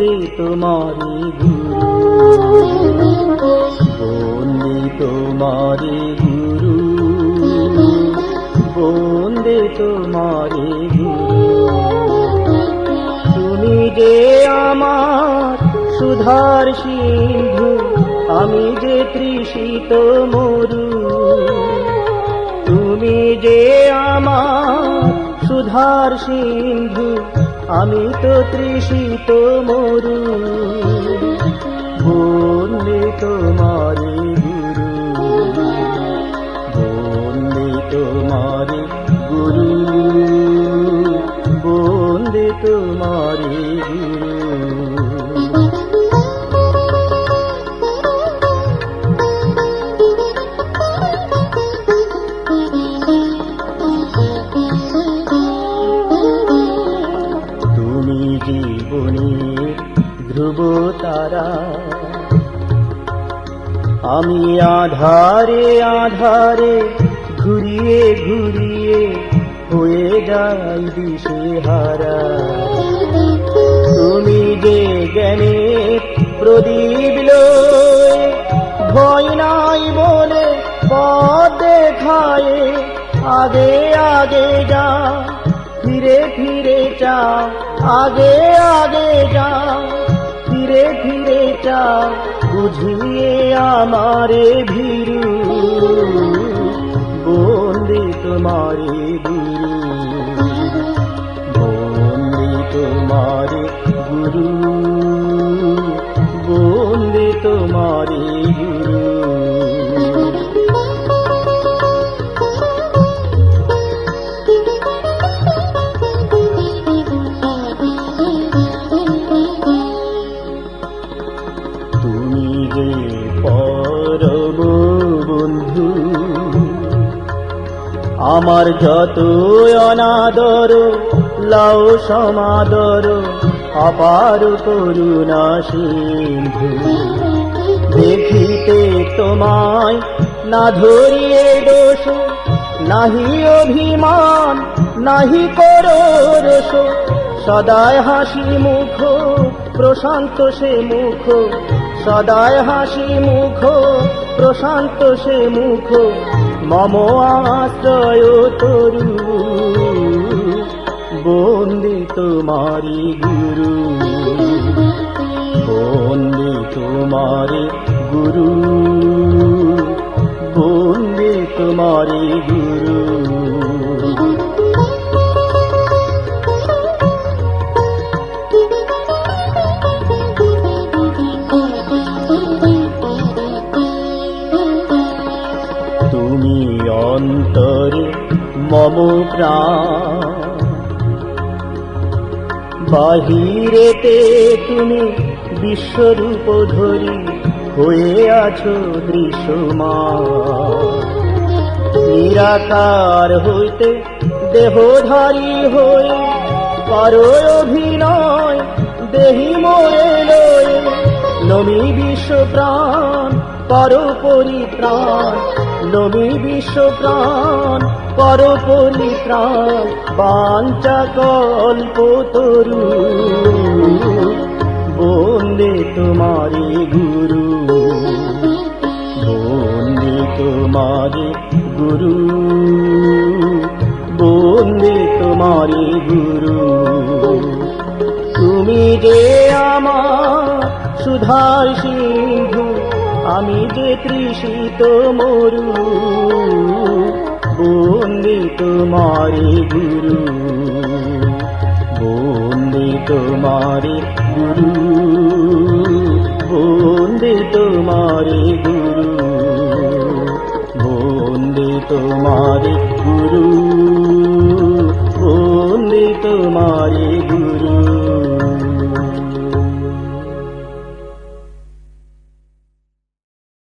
বন্দে তোমারি গুরু, বন্দে তোমারি গুরু, বন্দে তোমারি গুরু। তুমি যে আমার সুধার সিন্ধু, আমি যে তৃষিত মরু। তুমি যে আমার সুধার সিন্ধু, আমি তো তৃষিত মরু। বন্দে তোমারি গুরু, বন্দে তোমারি গুরু, বন্দে তোমারি গুরু। জীবনের ধ্রুব তারা, আমি আধারে আধারে ঘুরিয়ে ঘুরিয়ে হয়ে যাই দিশেহারা। তুমি যে জ্ঞানের প্রদীপ লয়ে, ভয় নাই বলে পথ দেখায়। আগে আগে যা, ফিরে ফিরে চাও, আগে আগে যাও, ফিরে ফিরে চাও, বুঝিয়ে আমারে ভীরু। বন্দে তোমারি গুরু, বন্দে তোমারি গুরু, বন্দে তোমারি গুরু। তুমি যে পরম বন্ধু, আমার যত অনাদর লাও সমাদর, অপার করুণা সিন্ধু। দেখিতে তোমায় না ধরিয়ে দোষ, নাহি অভিমান নাহি করো রোষ। সদায় হাসি মুখ প্রশান্ত সে মুখ, সদায় হাসি মুখ প্রশান্ত সে মুখ। মম আশ্রয় তরু, বন্দে তোমারি গুরু, বন্দে তোমারি গুরু, বন্দে তোমারি গুরু। তুমি অন্তরে মম প্রাণ, বাহিরেতে তুমি বিশ্বরূপ ধরি হয়ে আছো দৃশ্যমান। নিরাকার হইতে দেহধারী হয়ে করো অভিনয় দেহি মোরে লয়ে। নমি বিশ্ব প্রাণ করো পরিত্রাণ, নমি বিশ্ব প্রাণ করো পরিত্রাণ। বাঞ্ছা কল্পতরু, বন্দে তোমারি গুরু, বন্দে তোমারি গুরু, বন্দে তোমারি গুরু। তুমি যে আমার সুধার সিন্ধু, আমি যে তৃষিত মরু। বন্দে তোমারি গুরু, বন্দে তোমারি গুরু, বন্দে তোমারি গুরু, বন্দে তোমারি গুরু, বন্দে তোমারি